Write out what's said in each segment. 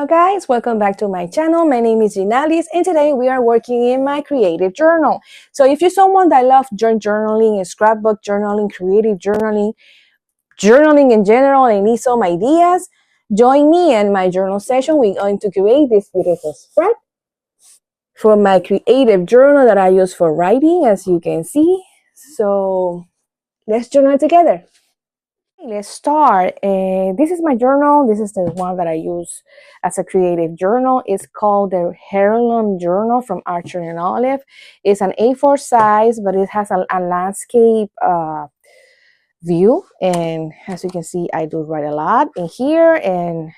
Hello guys, welcome back to my channel. My name is Ginalis and today we are working in my creative journal. So if you're someone that loves journaling, scrapbook journaling, creative journaling, journaling in general and need some ideas, join me in my journal session. We're going to create this beautiful spread for my creative journal that I use for writing, as you can see. So let's journal together. Let's start. This is my journal. This is the one that I use as a creative journal. It's called the Heirloom Journal from Archer and Olive. It's an A4 size, but it has a landscape view. And as you can see, I do write a lot in here. And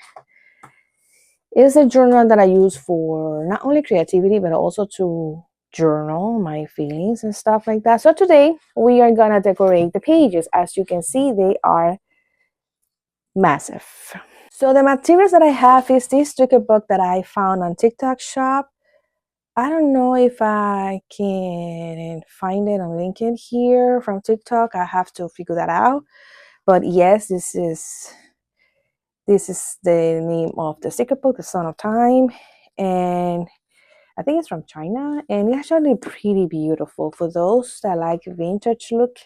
it's a journal that I use for not only creativity, but also to journal my feelings and stuff like that. So today we are gonna decorate the pages. As you can see, they are massive. So the materials that I have is this sticker book that I found on TikTok shop. I don't know if I can find it and link it here from TikTok. I have to figure that out. But yes, this is the name of the sticker book, The Son of Time. And I think it's from China, and it's actually pretty beautiful. For those that like vintage look,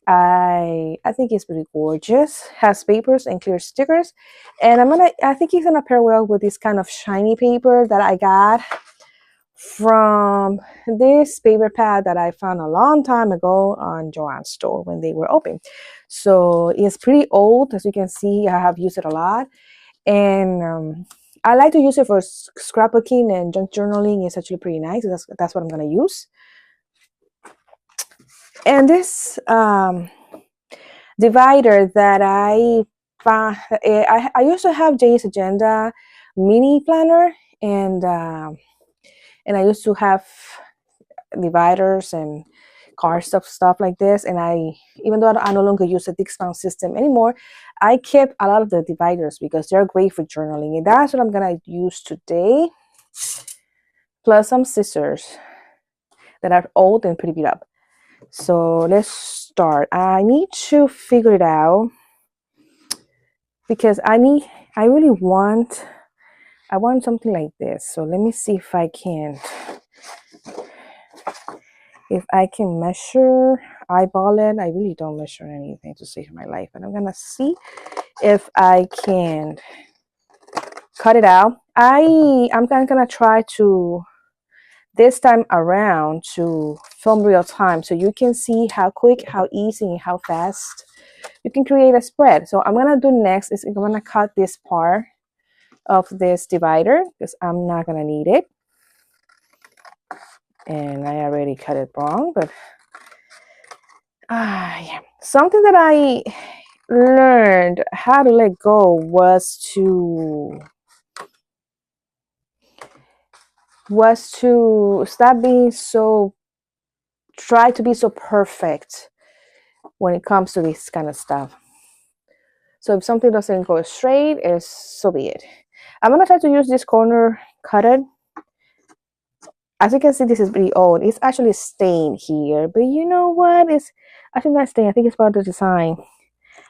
I think it's pretty gorgeous. Has papers and clear stickers, and I think it's gonna pair well with this kind of shiny paper that I got from this paper pad that I found a long time ago on Joann's store when they were open. So it's pretty old, as you can see. I have used it a lot, and I like to use it for scrapbooking and junk journaling. It's actually pretty nice. That's what I'm gonna use. And this divider that I found, I used to have Jay's Agenda mini planner, and I used to have dividers and card stuff like this. And even though I no longer use the Dixbound system anymore, I kept a lot of the dividers because they're great for journaling, and that's what I'm gonna use today, plus some scissors that are old and pretty beat up. So let's start. I need to figure it out because I want something like this. So let me see if I can measure, eyeball it. I really don't measure anything to save my life, but I'm gonna see if I can cut it out. I'm gonna try to this time around to film real time so you can see how quick, how easy, and how fast you can create a spread. So I'm gonna do next is I'm gonna cut this part of this divider because I'm not gonna need it, and I already cut it wrong. But yeah, something that I learned how to let go was to stop being try to be so perfect when it comes to this kind of stuff. So if something doesn't go straight, so be it. I'm gonna try to use this corner cutted. As you can see, this is pretty old. It's actually stained here, but you know what? It's actually not stained. I think it's part of the design.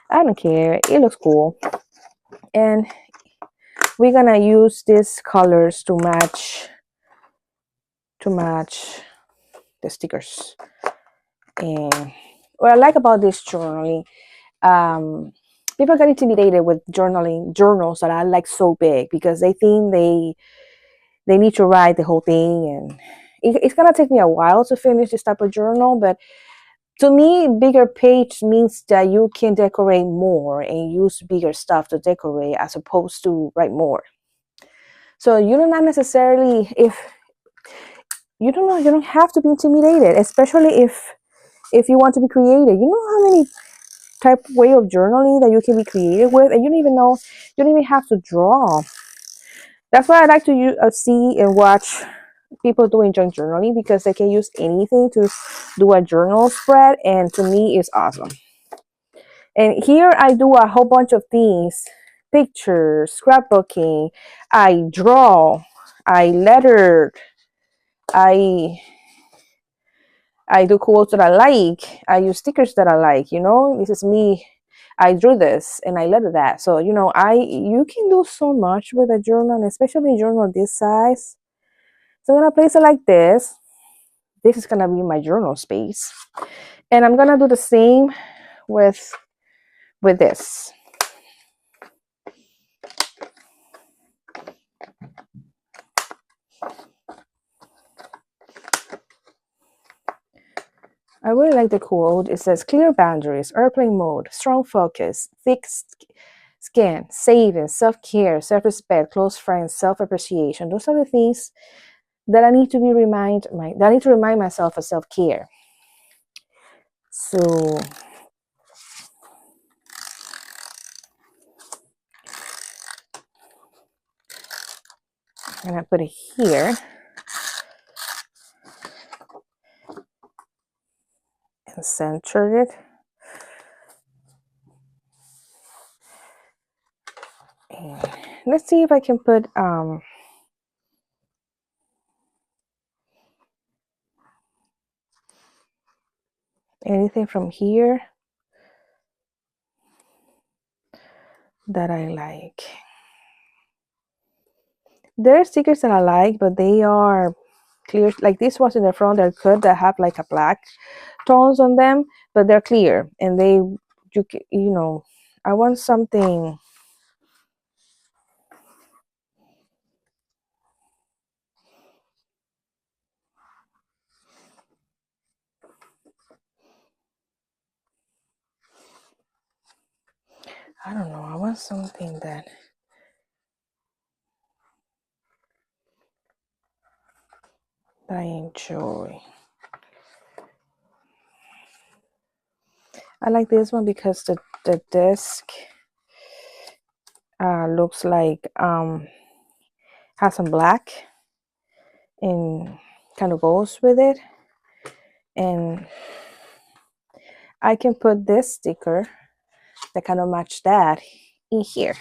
I don't care. It looks cool. And we're gonna use these colors to match the stickers. And what I like about this journaling, people get intimidated with journals that are like so big because they think they need to write the whole thing, and it's gonna take me a while to finish this type of journal. But to me, bigger page means that you can decorate more and use bigger stuff to decorate as opposed to write more. So you do not necessarily, you don't have to be intimidated, especially if you want to be creative. You know how many type way of journaling that you can be creative with, and you don't even have to draw. That's why I like to see and watch people doing junk journaling, because they can use anything to do a journal spread, and to me it's awesome. And here I do a whole bunch of things: pictures, scrapbooking, I draw, I lettered, I do quotes that I like, I use stickers that I like. This is me. I drew this and I let it that. So, you know, you can do so much with a journal, especially a journal this size. So I'm gonna place it like this. This is gonna be my journal space. And I'm gonna do the same with this. I really like the quote. It says, clear boundaries, airplane mode, strong focus, thick skin, savings, self-care, self-respect, close friends, self-appreciation. Those are the things that I need to remind myself of self-care. So I'm gonna put it here and center it. And let's see if I can put anything from here that I like. There are stickers that I like, but they are clear. Like this ones in the front, they're good, that have like a black tones on them, but they're clear and you know, I want something. I don't know. I want something that I enjoy. I like this one because the disc looks like has some black and kind of goes with it, and I can put this sticker that kind of match that in here.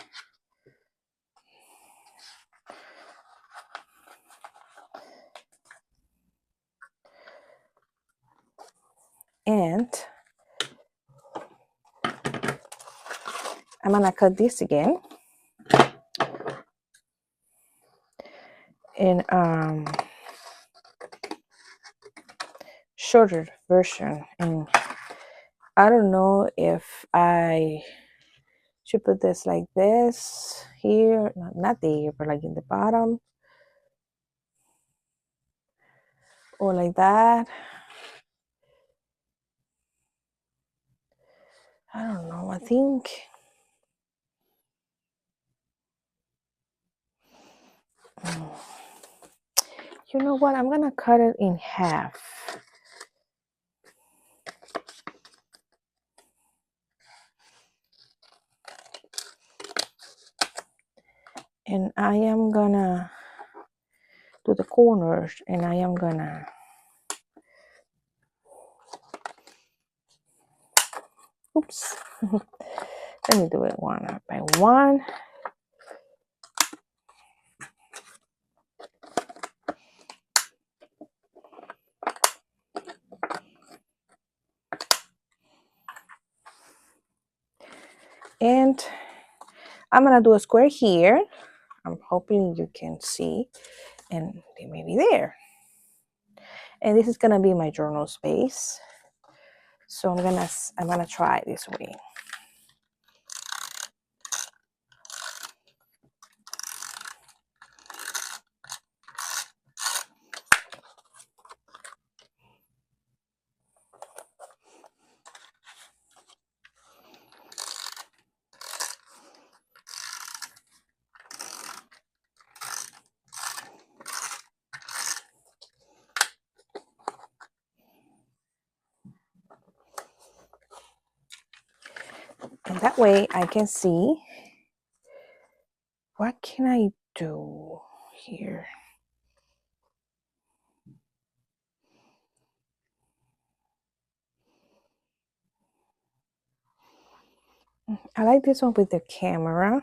And I'm gonna cut this again in shorter version, and I don't know if I should put this like this here, not there, but like in the bottom, or like that. I don't know. I think you know what? I'm gonna cut it in half. And I am gonna do the corners, and I am gonna oops. Let me do it one by one. And I'm gonna do a square here. I'm hoping you can see, and maybe there. And this is gonna be my journal space. So I'm gonna try this way. And that way I can see what can I do here. I like this one with the camera.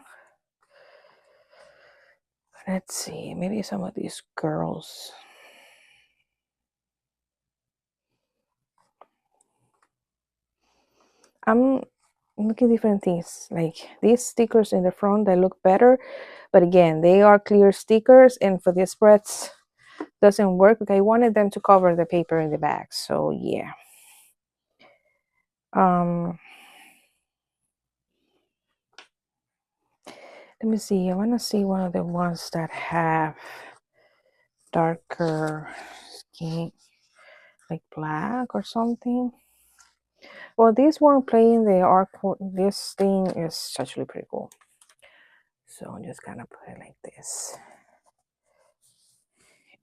Let's see, maybe some of these girls. look at different things. Like these stickers in the front, they look better. But again, they are clear stickers. And for the spreads, doesn't work. Okay, I wanted them to cover the paper in the back. So yeah. Let me see. I want to see one of the ones that have darker skin, like black or something. Well, this one playing the arc, this thing is actually pretty cool. So I'm just gonna put it like this.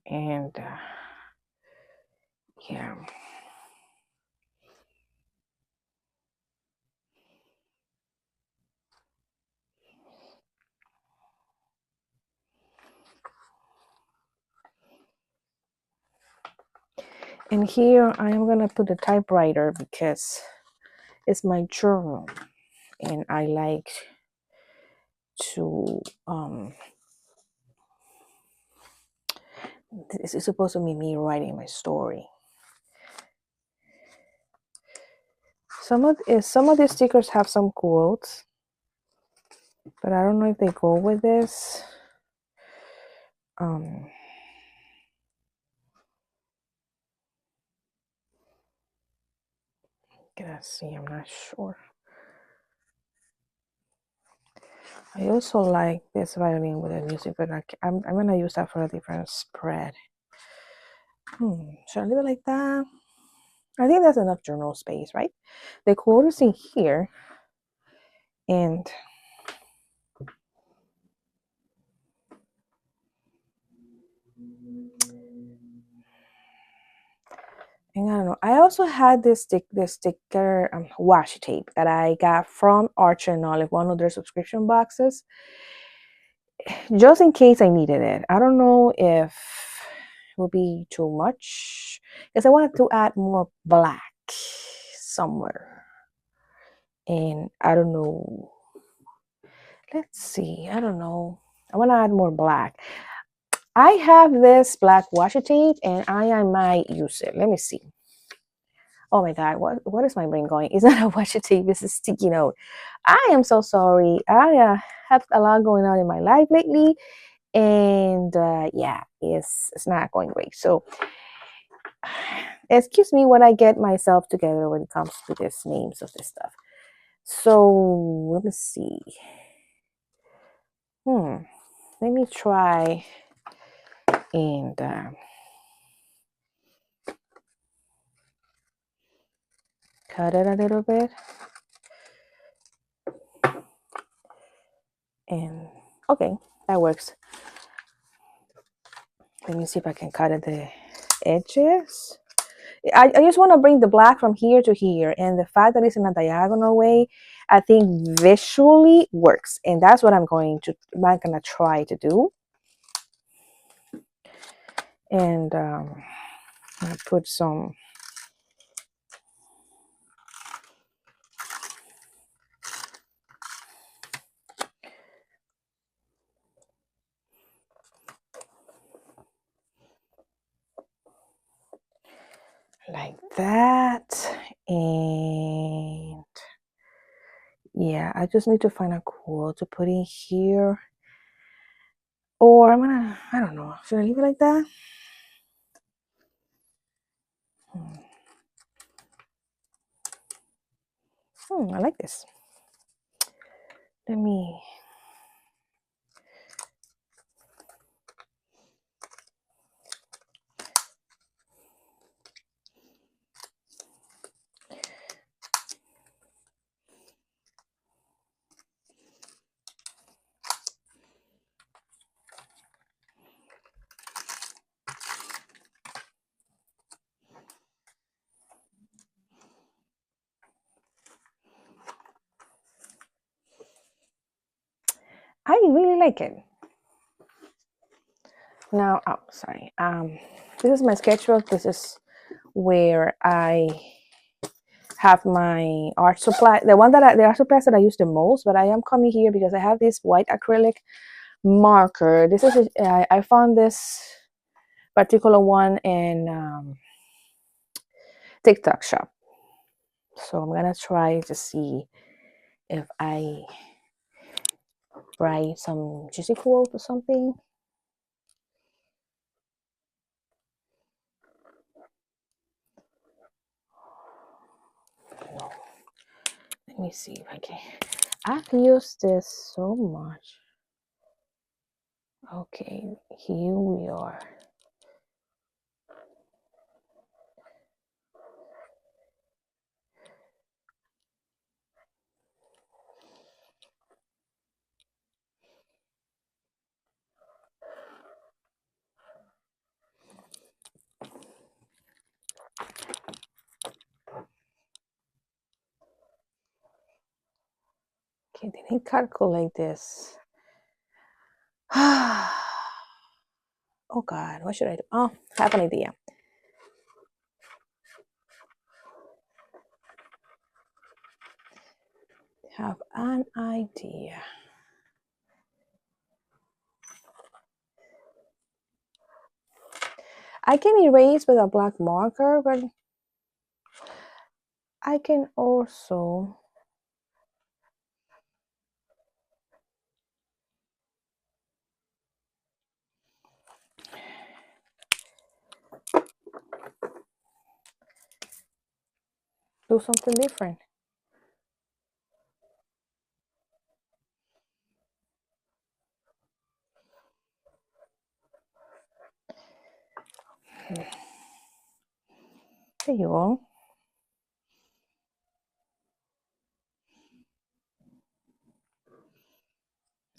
And yeah. And here I am gonna put the typewriter because it's my journal and I like to this is supposed to be me writing my story. Some of these stickers have some quotes, but I don't know if they go with this. Let's see, I'm not sure. I also like this violin with the music, but I'm gonna use that for a different spread. Should I leave it like that? I think that's enough journal space, right? The quote is in here, and I don't know. I also had this sticker washi tape that I got from Archer and Olive, one of their subscription boxes, just in case I needed it. I don't know if it will be too much because I wanted to add more black somewhere, and I don't know. Let's see. I don't know. I want to add more black. I have this black washi tape, and I might use it. Let me see. Oh my God, what is my brain going? It's not a washi tape, it's a sticky note. I am so sorry. I have a lot going on in my life lately, and yeah, it's not going great. So excuse me when I get myself together when it comes to these names of this stuff. So let me see. Let me try and cut it a little bit. And okay, that works. Let me see if I can cut at the edges. I just want to bring the black from here to here, and the fact that it's in a diagonal way, I think visually works, and that's what I'm gonna try to do. And I put some like that, and yeah, I just need to find a quote to put in here, or I don't know, should I leave it like that? I like this. Let me I really like it. Now, oh, sorry. This is my sketchbook. This is where I have my art supply. The art supplies that I use the most. But I am coming here because I have this white acrylic marker. This is I found this particular one in TikTok shop. So I'm gonna try to see if I write some juicy quote or something. No. Let me see if I can. I've used this so much. Okay, here we are. Okay, didn't calculate this. Oh God, what should I do? Oh, I have an idea. Have an idea. I can erase with a black marker, but I can also do something different. There you go.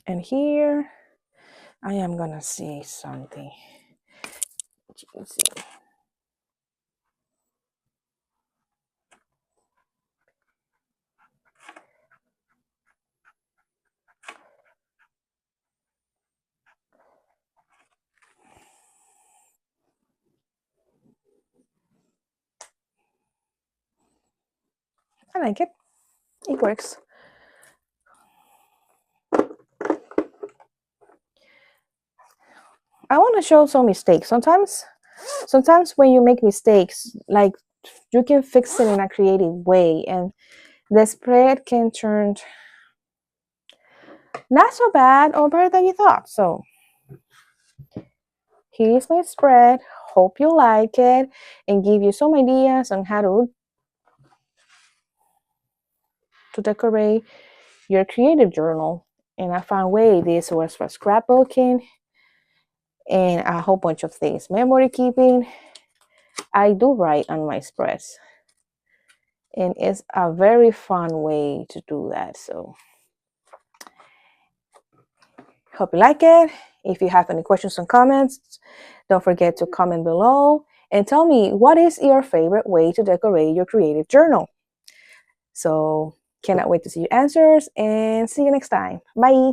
And here I am gonna see something. I like it. It works. I want to show some mistakes. Sometimes when you make mistakes, like you can fix it in a creative way, and the spread can turn not so bad or better than you thought. So here's my spread. Hope you like it and give you some ideas on how to decorate your creative journal. And I found way this was for scrapbooking and a whole bunch of things. Memory keeping. I do write on my spreads. And it's a very fun way to do that. So hope you like it. If you have any questions or comments, don't forget to comment below and tell me what is your favorite way to decorate your creative journal. So cannot wait to see your answers and see you next time. Bye.